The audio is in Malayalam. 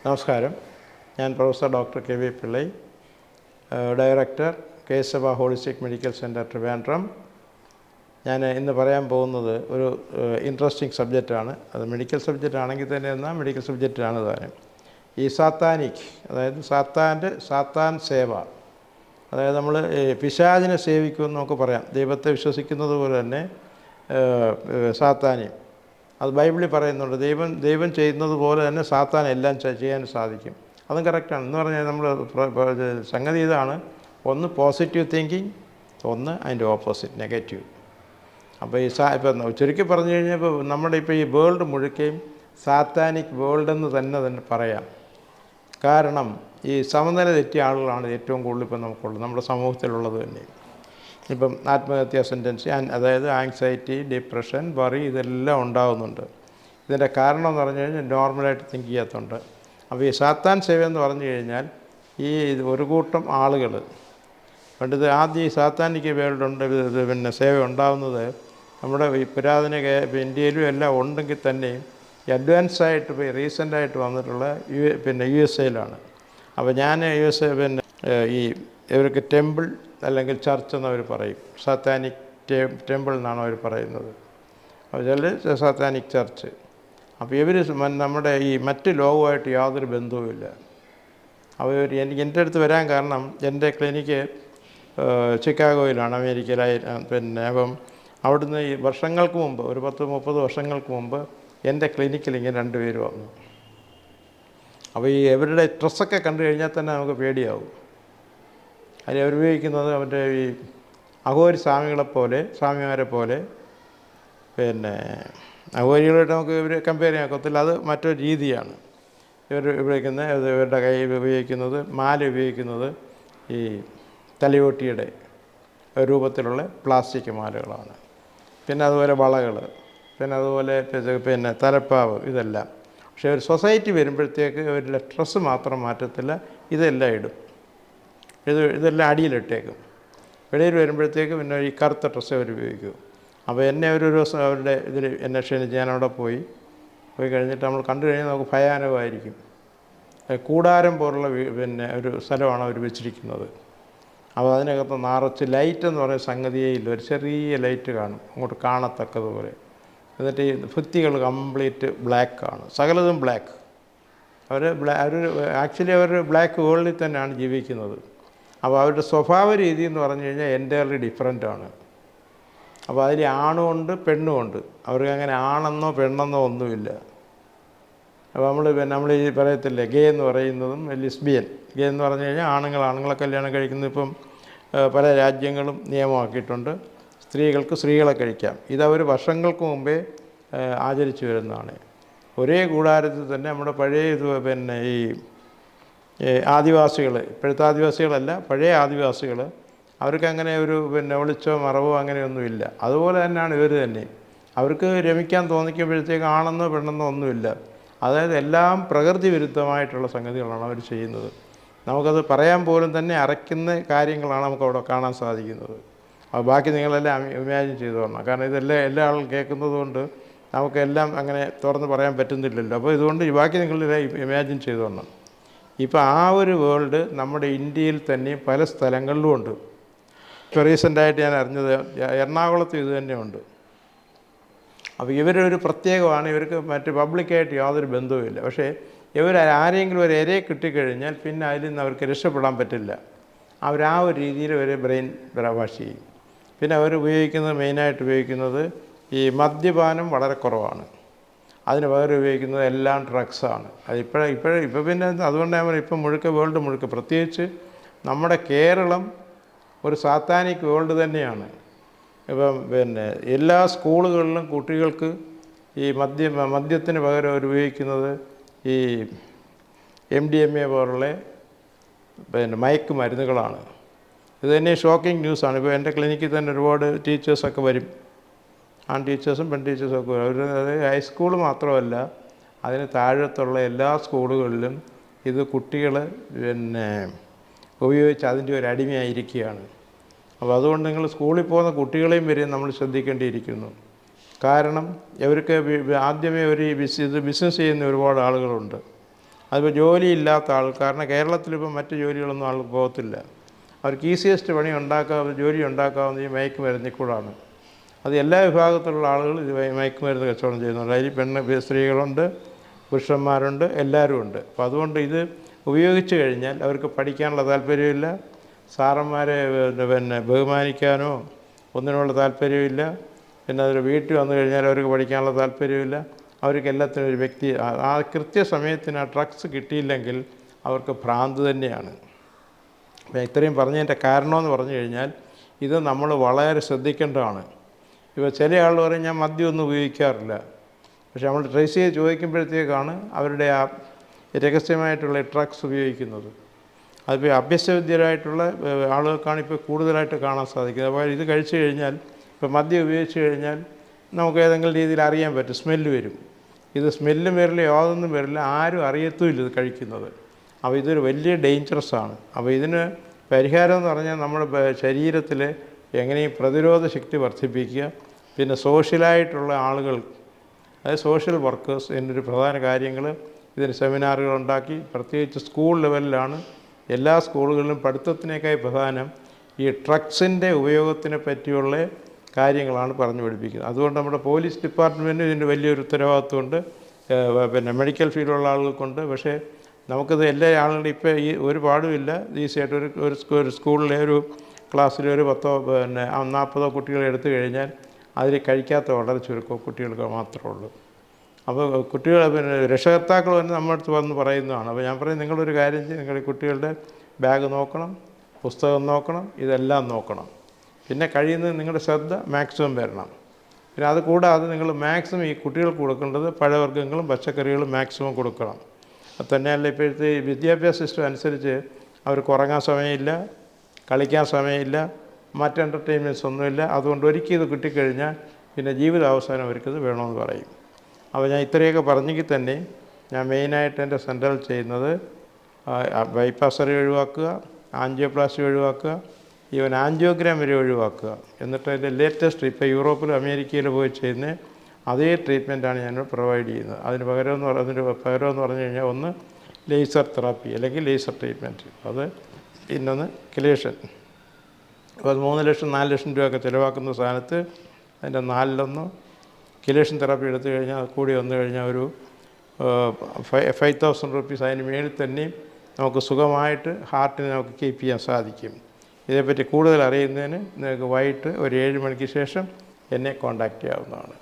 നമസ്കാരം. ഞാൻ professor doctor K V Pillai, director Keshava holistic medical centre Trivandrum. ഞാൻ ഇന്ന് പറയാൻ പോകുന്നത് ഒരു ഇൻട്രസ്റ്റിംഗ് സബ്ജക്റ്റാണ്. അത് മെഡിക്കൽ സബ്ജക്റ്റ് ആണെങ്കിൽ തന്നെ എന്നാൽ മെഡിക്കൽ സബ്ജക്റ്റാണ് താനും. ഈ സാത്താനിക്, അതായത് സാത്താൻ സേവ, അതായത് നമ്മൾ പിശാചിനെ സേവിക്കുമെന്ന് നമുക്ക് പറയാം. ദൈവത്തെ വിശ്വസിക്കുന്നത് പോലെ തന്നെ സാത്താനെയും, അത് ബൈബിളിൽ പറയുന്നുണ്ട്. ദൈവം ചെയ്യുന്നത് പോലെ തന്നെ സാത്താൻ എല്ലാം ചെയ്യാൻ സാധിക്കും. അതും കറക്റ്റാണ്. എന്ന് പറഞ്ഞാൽ നമ്മൾ സംഗതി ഇതാണ്: ഒന്ന് പോസിറ്റീവ് തിങ്കിങ്, ഒന്ന് അതിൻ്റെ ഓപ്പോസിറ്റ് നെഗറ്റീവ്. അപ്പോൾ ഇപ്പം ചുരുക്കി പറഞ്ഞു കഴിഞ്ഞാൽ നമ്മുടെ ഇപ്പോൾ ഈ വേൾഡ് മുഴുക്കയും സാത്താനിക് വേൾഡെന്ന് തന്നെ പറയാം. കാരണം ഈ സമനില തെറ്റിയ ആളുകളാണ് ഏറ്റവും കൂടുതൽ ഇപ്പം നമുക്കുള്ളത്, നമ്മുടെ സമൂഹത്തിലുള്ളത് തന്നെ. ഇപ്പം ആത്മഹത്യാ സെൻറ്റൻസി, അതായത് ആങ്സൈറ്റി, ഡിപ്രഷൻ, വറി, ഇതെല്ലാം ഉണ്ടാകുന്നുണ്ട്. ഇതിൻ്റെ കാരണം എന്ന് പറഞ്ഞു കഴിഞ്ഞാൽ നോർമലായിട്ട് തിങ്ക് ചെയ്യാത്തതുണ്ട്. അപ്പോൾ ഈ സാത്താൻ സേവ എന്ന് പറഞ്ഞു കഴിഞ്ഞാൽ ഈ ഒരു കൂട്ടം ആളുകൾ പണ്ടിത് ആദ്യം ഈ സാത്താനിക് വേൾഡുണ്ട് പിന്നെ സേവ ഉണ്ടാകുന്നത് നമ്മുടെ ഈ പുരാതന ഇന്ത്യയിലും എല്ലാം ഉണ്ടെങ്കിൽ തന്നെയും അഡ്വാൻസായിട്ട് ഇപ്പോൾ റീസെൻ്റായിട്ട് വന്നിട്ടുള്ള യു എസ് എയിലാണ്. അപ്പോൾ ഞാൻ യു എസ് എ ഈ ഇവർക്ക് ടെമ്പിൾ അല്ലെങ്കിൽ ചർച്ച് എന്നവർ പറയും. സാത്താനിക് ടെമ്പിൾ എന്നാണ് അവർ പറയുന്നത്. അപ്പോൾ ചില സാത്താനിക് ചർച്ച്. അപ്പോൾ ഇവർ നമ്മുടെ ഈ മറ്റ് ലോകവുമായിട്ട് യാതൊരു ബന്ധവുമില്ല. അവർ എൻ്റെ അടുത്ത് വരാൻ കാരണം, എൻ്റെ ക്ലിനിക്ക് ചിക്കാഗോയിലാണ്, അമേരിക്കയിലായി. അപ്പം അവിടുന്ന് ഈ വർഷങ്ങൾക്ക് മുമ്പ്, ഒരു 10-30 വർഷങ്ങൾക്ക് മുമ്പ് എൻ്റെ ക്ലിനിക്കിൽ ഇങ്ങനെ 2 പേര് വന്നു. അപ്പോൾ ഈ അവരുടെ ഡ്രസ്സൊക്കെ കണ്ടു കഴിഞ്ഞാൽ തന്നെ നമുക്ക് പേടിയാവും. അതിൽ അവരുപയോഗിക്കുന്നത് അവൻ്റെ ഈ അഘോരി സ്വാമിമാരെ പോലെ പിന്നെ അഘോരികളായിട്ട് നമുക്ക് ഇവർ കമ്പയർ ചെയ്യാൻ ഒക്കത്തില്ല. അത് മറ്റൊരു രീതിയാണ്. ഇവർ ഉപയോഗിക്കുന്നത്, ഇവരുടെ കയ്യിൽ ഉപയോഗിക്കുന്നത്, മാല ഉപയോഗിക്കുന്നത് ഈ തലയോട്ടിയുടെ രൂപത്തിലുള്ള പ്ലാസ്റ്റിക് മാലകളാണ്. പിന്നെ അതുപോലെ വളകൾ, പിന്നെ അതുപോലെ തലപ്പാവ്, ഇതെല്ലാം. പക്ഷേ ഒരു സൊസൈറ്റി വരുമ്പോഴത്തേക്ക് അവരുടെ ഡ്രസ്സ് മാത്രം മാറ്റത്തില്ല, ഇതെല്ലാം ഇടും. ഇതെല്ലാം അടിയിലിട്ടേക്കും. വെളിയിൽ വരുമ്പോഴത്തേക്ക് പിന്നെ ഈ കറുത്ത ഡ്രസ്സ് അവർ ഉപയോഗിക്കും. അപ്പോൾ എന്നെ ഒരു ദിവസം അവരുടെ ഇതിൽ എന്നെ ക്ഷണിച്ച് ഞാൻ അവിടെ പോയി കഴിഞ്ഞിട്ട് നമ്മൾ കണ്ടു കഴിഞ്ഞാൽ നമുക്ക് ഭയാനകമായിരിക്കും. കൂടാരം പോലുള്ള ഒരു സ്ഥലമാണ് അവർ വെച്ചിരിക്കുന്നത്. അപ്പോൾ അതിനകത്ത് നിറച്ച് ലൈറ്റ് എന്ന് പറയുന്ന സംഗതിയേ ഇല്ല. ഒരു ചെറിയ ലൈറ്റ് കാണും, അങ്ങോട്ട് കാണത്തക്കതുപോലെ. എന്നിട്ട് ഈ ഭിത്തികൾ കംപ്ലീറ്റ് ബ്ലാക്കാണ്, സകലതും ബ്ലാക്ക്. അവർ ആക്ച്വലി അവർ ബ്ലാക്ക് വേൾഡിൽ തന്നെയാണ് ജീവിക്കുന്നത്. അപ്പോൾ അവരുടെ സ്വഭാവ രീതി എന്ന് പറഞ്ഞു കഴിഞ്ഞാൽ എൻ്റയർലി ഡിഫറൻ്റാണ്. അപ്പോൾ അതിൽ ആണുമുണ്ട് പെണ്ണുമുണ്ട്. അവർക്ക് അങ്ങനെ ആണെന്നോ പെണ്ണെന്നോ ഒന്നുമില്ല. അപ്പോൾ നമ്മൾ ഈ പറയത്തില്ലേ ഗേ എന്ന് പറയുന്നതും ലെസ്ബിയൻ. ഗേ എന്ന് പറഞ്ഞു കഴിഞ്ഞാൽ ആണുങ്ങളെ കല്യാണം കഴിക്കുന്നത് ഇപ്പം പല രാജ്യങ്ങളും നിയമമാക്കിയിട്ടുണ്ട്. സ്ത്രീകൾക്ക് സ്ത്രീകളെ കഴിക്കാം. ഇതവർ വർഷങ്ങൾക്ക് മുമ്പേ ആചരിച്ചു വരുന്നതാണ്. ഒരേ കൂടാരത്തിൽ തന്നെ നമ്മുടെ പഴയ ഈ ആദിവാസികൾ, ഇപ്പോഴത്തെ ആദിവാസികളല്ല, പഴയ ആദിവാസികൾ, അവർക്കങ്ങനെ ഒരു ഒളിച്ചോ മറവോ അങ്ങനെയൊന്നുമില്ല. അതുപോലെ തന്നെയാണ് ഇവർ തന്നെ. അവർക്ക് രമിക്കാൻ തോന്നിക്കുമ്പോഴത്തേക്ക് ആണെന്നോ പെണ്ണെന്നോ ഒന്നുമില്ല. അതായത് എല്ലാം പ്രകൃതി വിരുദ്ധമായിട്ടുള്ള സംഗതികളാണ് അവർ ചെയ്യുന്നത്. നമുക്കത് പറയാൻ പോലും തന്നെ അറയ്ക്കുന്ന കാര്യങ്ങളാണ് നമുക്കവിടെ കാണാൻ സാധിക്കുന്നത്. അപ്പോൾ ബാക്കി നിങ്ങളെല്ലാം ഇമാജിൻ ചെയ്തു തരണം. കാരണം ഇതെല്ലാം എല്ലാ ആളും കേൾക്കുന്നത് കൊണ്ട് നമുക്കെല്ലാം അങ്ങനെ തുറന്ന് പറയാൻ പറ്റുന്നില്ലല്ലോ. അപ്പോൾ ഇതുകൊണ്ട് ബാക്കി നിങ്ങളെല്ലാം ഇമാജിൻ ചെയ്തു തരണം. ഇപ്പോൾ ആ ഒരു വേൾഡ് നമ്മുടെ ഇന്ത്യയിൽ തന്നെ പല സ്ഥലങ്ങളിലും ഉണ്ട്. ഇപ്പോൾ റീസെൻ്റായിട്ട് ഞാൻ അറിഞ്ഞത് എറണാകുളത്തും ഇത് തന്നെയുണ്ട്. അപ്പോൾ ഇവരൊരു പ്രത്യേകമാണ്. ഇവർക്ക് മറ്റ് പബ്ലിക്കായിട്ട് യാതൊരു ബന്ധവുമില്ല. പക്ഷേ ആരെങ്കിലും ഒരു ഇരയെ കിട്ടിക്കഴിഞ്ഞാൽ പിന്നെ അതിൽ നിന്ന് അവർക്ക് രക്ഷപ്പെടാൻ പറ്റില്ല. ആ ഒരു രീതിയിൽ ഒരു ബ്രെയിൻ വാഷ് ചെയ്യും. പിന്നെ അവർ മെയിനായിട്ട് ഉപയോഗിക്കുന്നത് ഈ മദ്യപാനം വളരെ കുറവാണ്. അതിന് പകരം ഉപയോഗിക്കുന്നത് എല്ലാം ഡ്രഗ്സാണ്. ഇപ്പോൾ പിന്നെ അതുകൊണ്ട് ഞാൻ പറയും, ഇപ്പം വേൾഡ് മുഴുക്ക, പ്രത്യേകിച്ച് നമ്മുടെ കേരളം ഒരു സാത്താനിക് വേൾഡ് തന്നെയാണ്. ഇപ്പം എല്ലാ സ്കൂളുകളിലും കുട്ടികൾക്ക് ഈ മദ്യത്തിന് പകരം അവർ ഉപയോഗിക്കുന്നത് ഈ MDMA പോലുള്ള മയക്ക് മരുന്നുകളാണ്. ഇത് തന്നെ ഷോക്കിംഗ് ന്യൂസാണ്. ഇപ്പോൾ എൻ്റെ ക്ലിനിക്കിൽ തന്നെ ഒരുപാട് ടീച്ചേഴ്സൊക്കെ വരും. ടീച്ചേഴ്സും പെൺ ടീച്ചേഴ്സും ഒക്കെ വരും. അത് ഹൈസ്കൂൾ മാത്രമല്ല, അതിന് താഴത്തുള്ള എല്ലാ സ്കൂളുകളിലും ഇത് കുട്ടികൾ ഉപയോഗിച്ച് അതിൻ്റെ ഒരു അടിമയായിരിക്കുകയാണ്. അപ്പോൾ അതുകൊണ്ട് നിങ്ങൾ സ്കൂളിൽ പോകുന്ന കുട്ടികളെയും വരെ നമ്മൾ ശ്രദ്ധിക്കേണ്ടിയിരിക്കുന്നു. കാരണം ഇവർക്ക് ആദ്യമേ ഇത് ബിസിനസ് ചെയ്യുന്ന ഒരുപാട് ആളുകളുണ്ട്. അതിപ്പോൾ ജോലിയില്ലാത്ത ആൾ, കാരണം കേരളത്തിലിപ്പോൾ മറ്റ് ജോലികളൊന്നും ആൾക്ക് പോകത്തില്ല. അവർക്ക് ഈസിയസ്റ്റ് പണി ജോലി ഉണ്ടാക്കാവുന്ന ഈ മയക്കുമരുന്നിൽ കൂടാണ്. അത് എല്ലാ വിഭാഗത്തിലുള്ള ആളുകൾ ഇത് മയക്കുമരുന്ന് കച്ചവടം ചെയ്യുന്നുണ്ട്. അതിൽ സ്ത്രീകളുണ്ട്, പുരുഷന്മാരുണ്ട്, എല്ലാവരും ഉണ്ട്. അപ്പോൾ അതുകൊണ്ട് ഇത് ഉപയോഗിച്ച് കഴിഞ്ഞാൽ അവർക്ക് പഠിക്കാനുള്ള താല്പര്യമില്ല, സാറന്മാരെ ബഹുമാനിക്കാനോ ഒന്നിനുള്ള താല്പര്യമില്ല. പിന്നെ അതൊരു വീട്ടിൽ വന്നു കഴിഞ്ഞാൽ അവർക്ക് പഠിക്കാനുള്ള താല്പര്യമില്ല. അവർക്ക് എല്ലാത്തിനും ഒരു വ്യക്തി ആ കൃത്യസമയത്തിന് ആ ഡ്രഗ്സ് കിട്ടിയില്ലെങ്കിൽ അവർക്ക് ഭ്രാന്ത് തന്നെയാണ്. അപ്പോൾ ഇത്രയും പറഞ്ഞതിൻ്റെ കാരണമെന്ന് പറഞ്ഞു കഴിഞ്ഞാൽ ഇത് നമ്മൾ വളരെ ശ്രദ്ധിക്കേണ്ടതാണ്. ഇപ്പോൾ ചില ആൾ പറയും ഞാൻ മദ്യമൊന്നും ഉപയോഗിക്കാറില്ല. പക്ഷെ നമ്മൾ ട്രേസ് ചെയ്ത് ചോദിക്കുമ്പോഴത്തേക്കാണ് അവരുടെ ആ രഹസ്യമായിട്ടുള്ള ഡ്രഗ്സ് ഉപയോഗിക്കുന്നത്. അതിപ്പോൾ അഭ്യസ്തവിദ്യരായിട്ടുള്ള ആളുകൾക്കാണ് ഇപ്പോൾ കൂടുതലായിട്ട് കാണാൻ സാധിക്കുന്നത്. അപ്പോൾ ഇത് കഴിച്ചു കഴിഞ്ഞാൽ, ഇപ്പോൾ മദ്യം ഉപയോഗിച്ച് കഴിഞ്ഞാൽ നമുക്ക് ഏതെങ്കിലും രീതിയിൽ അറിയാൻ പറ്റും, സ്മെല്ല് വരും. ഇത് സ്മെല്ലും വരില്ല, യാതൊന്നും വരില്ല, ആരും അറിയത്തുമില്ല ഇത് കഴിക്കുന്നത്. അപ്പോൾ ഇതൊരു വലിയ ഡേഞ്ചറസാണ്. അപ്പോൾ ഇതിന് പരിഹാരം എന്ന് പറഞ്ഞാൽ നമ്മുടെ ശരീരത്തിൽ എങ്ങനെയും പ്രതിരോധ ശക്തി വർദ്ധിപ്പിക്കുക. പിന്നെ സോഷ്യലായിട്ടുള്ള ആളുകൾ, അതായത് സോഷ്യൽ വർക്കേഴ്സ് എന്നൊരു പ്രധാന കാര്യങ്ങൾ ഇതിന് സെമിനാറുകൾ ഉണ്ടാക്കി, പ്രത്യേകിച്ച് സ്കൂൾ ലെവലിലാണ് എല്ലാ സ്കൂളുകളിലും പഠിത്തത്തിനേക്കായി പ്രധാനം ഈ ഡ്രഗ്സിൻ്റെ ഉപയോഗത്തിനെ പറ്റിയുള്ള കാര്യങ്ങളാണ് പറഞ്ഞു പഠിപ്പിക്കുന്നത്. അതുകൊണ്ട് നമ്മുടെ പോലീസ് ഡിപ്പാർട്ട്മെൻറ്റിന് ഇതിൻ്റെ വലിയൊരു ഉത്തരവാദിത്വമുണ്ട്, പിന്നെ മെഡിക്കൽ ഫീൽഡിലുള്ള ആളുകൾക്കുണ്ട്. പക്ഷേ നമുക്കിത് എല്ലാ ആളുകളും ഇപ്പോൾ ഈ ഒരു പാടുമില്ല. ഈസിയായിട്ട് ഒരു സ്കൂളിലെ ഒരു ക്ലാസ്സിൽ ഒരു 40 കുട്ടികളെ എടുത്തു കഴിഞ്ഞാൽ അതിൽ കഴിക്കാത്ത വളരെ ചുരുക്കം കുട്ടികൾക്ക് മാത്രമേ ഉള്ളൂ. അപ്പോൾ കുട്ടികൾ പിന്നെ രക്ഷകർത്താക്കൾ തന്നെ നമ്മുടെ അടുത്ത് വന്ന് പറയുന്നതാണ്. അപ്പോൾ ഞാൻ പറയും, നിങ്ങളൊരു കാര്യം ചെയ്യും, നിങ്ങൾ ഈ കുട്ടികളുടെ ബാഗ് നോക്കണം, പുസ്തകം നോക്കണം, ഇതെല്ലാം നോക്കണം. പിന്നെ കഴിയുന്നത് നിങ്ങളുടെ ശ്രദ്ധ മാക്സിമം വരണം. പിന്നെ അത് കൂടാതെ നിങ്ങൾ മാക്സിമം ഈ കുട്ടികൾക്ക് കൊടുക്കേണ്ടത് പഴവർഗ്ഗങ്ങളും പച്ചക്കറികളും മാക്സിമം കൊടുക്കണം. അത് തന്നെയല്ല ഇപ്പോഴത്തെ ഈ വിദ്യാഭ്യാസ സിസ്റ്റം അനുസരിച്ച് അവർക്ക് ഉറങ്ങാൻ സമയമില്ല, കളിക്കാൻ സമയമില്ല, മറ്റ് എൻ്റർടൈൻമെൻറ്റ്സ് ഒന്നുമില്ല. അതുകൊണ്ട് ഒരിക്കൽ ഇത് കിട്ടിക്കഴിഞ്ഞാൽ പിന്നെ ജീവിതാവസാനം അവർക്കിത് വേണമെന്ന് പറയും. അപ്പോൾ ഞാൻ ഇത്രയൊക്കെ പറഞ്ഞെങ്കിൽ തന്നെ ഞാൻ മെയിനായിട്ട് എൻ്റെ സെൻറ്ററിൽ ചെയ്യുന്നത് ബൈപ്പാസ് സർജറി ഒഴിവാക്കുക, ആൻജിയോപ്ലാസ്റ്റി ഒഴിവാക്കുക, ഈവൻ ആൻജിയോഗ്രാം വരെ ഒഴിവാക്കുക. എന്നിട്ട് അതിൻ്റെ ലേറ്റസ്റ്റ് ഇപ്പോൾ യൂറോപ്പിലും അമേരിക്കയിലും പോയി ചെയ്യുന്ന അതേ ട്രീറ്റ്മെൻറ്റാണ് ഞാൻ പ്രൊവൈഡ് ചെയ്യുന്നത്. അതിന് പകരം എന്ന് പറഞ്ഞു കഴിഞ്ഞാൽ ഒന്ന് ലേസർ തെറാപ്പി അല്ലെങ്കിൽ ലേസർ ട്രീറ്റ്മെൻറ്റ്, അത് പിന്നൊന്ന് കിലേഷൻ. അപ്പോൾ അത് 3 ലക്ഷം 4 ലക്ഷം രൂപയൊക്കെ ചിലവാക്കുന്ന സ്ഥാനത്ത് അതിൻ്റെ 4-1 കിലേഷൻ തെറാപ്പി എടുത്തു കഴിഞ്ഞാൽ കൂടി വന്നു കഴിഞ്ഞാൽ ഒരു 5,000 റുപ്പീസ് അതിന് മേളിൽ തന്നെയും നമുക്ക് സുഖമായിട്ട് ഹാർട്ടിനെ നമുക്ക് കീപ്പ് ചെയ്യാൻ സാധിക്കും. ഇതേപ്പറ്റി കൂടുതൽ അറിയുന്നതിന് നിങ്ങൾക്ക് വൈകിട്ട് ഒരു 7 മണിക്ക് ശേഷം എന്നെ കോൺടാക്റ്റ് ചെയ്യാവുന്നതാണ്.